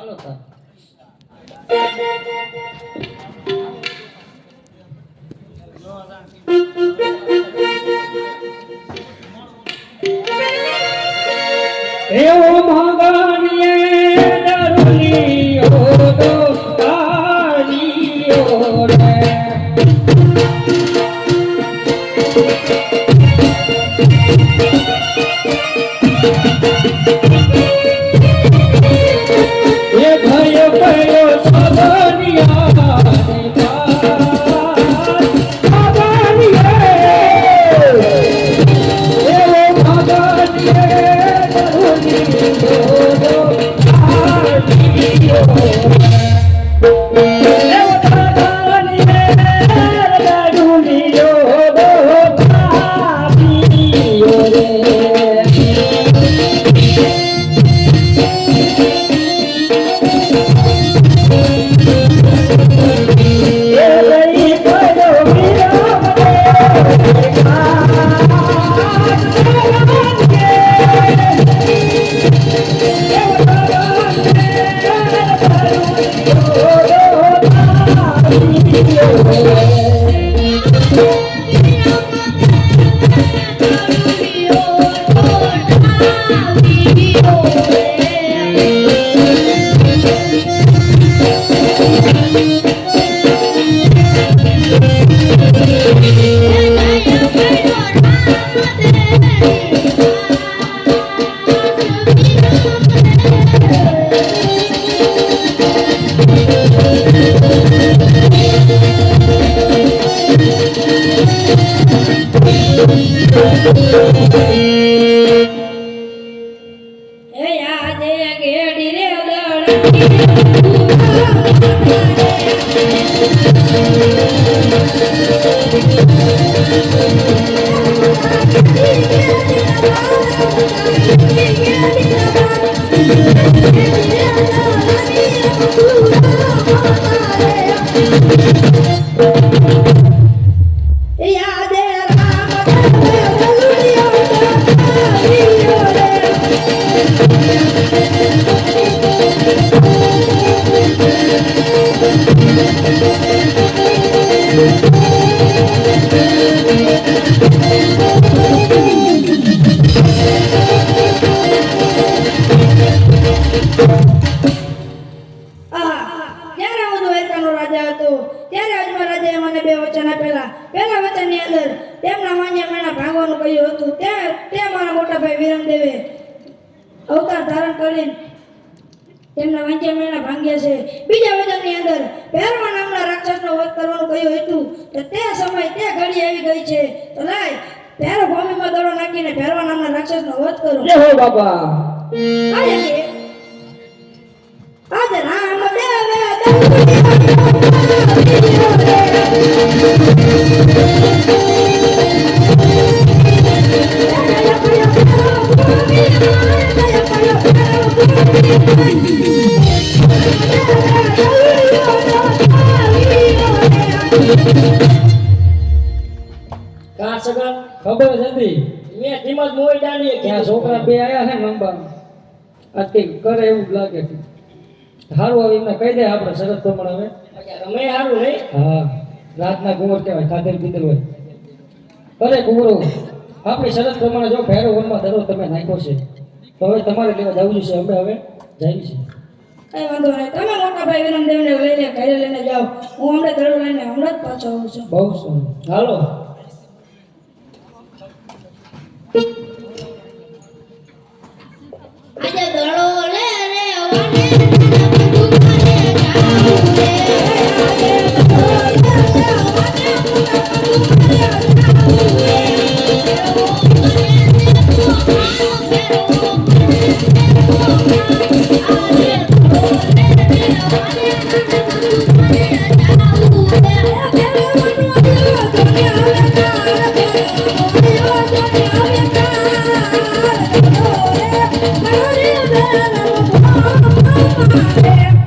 હાલો તા એવો મગનિયે દરુલિયો તો તારીયો રે એ ભય ભયો સદનિયા અવતાર ધારણ કરીને તેમના વાંચ્યા ભાંગ્યા છે. બીજા વચનની અંદર ભૈરવા નામના રાક્ષસનો વધ કરવાનું કહ્યું હતું તો તે સમય તે ઘડી આવી ગઈ છે. તો લાય ભૈરવ ભૂમિમાં દડો નાખીને ભૈરવા નામના રાક્ષસનો વધ કરો. જય હો બાપા. આજે રામ કા સગા ખબર નથી મે કિંમત મોઈ ડાલીએ કે છોકરા બે આયા છે મંબા આજ કઈ કરે એવું લાગે છે. હારું આવી એમને કહી દે આપણે શરત પ્રમાણે હવે રમે હારું નહીં. હા રાતના કુંવર કહેવાય ખાધેલ પીધેલ હોય કરે કુંવરો આપણી શરત પ્રમાણે જો ભૈરવ વનમાં દરો તમે નાખ્યો છે તો હવે તમારે લેવા જવું છે. અમે હવે જઈએ છીએ. કઈ વાંધો નહીં. તમે મોટા ભાઈ વિરમ દેવને લઈને ઘરે લઈને જાઓ. હું હમણાં દડો લઈને હમણાં જ પાછો આવું છું. બહુ સારું હાલો. આજે દડો લે રે Yeah.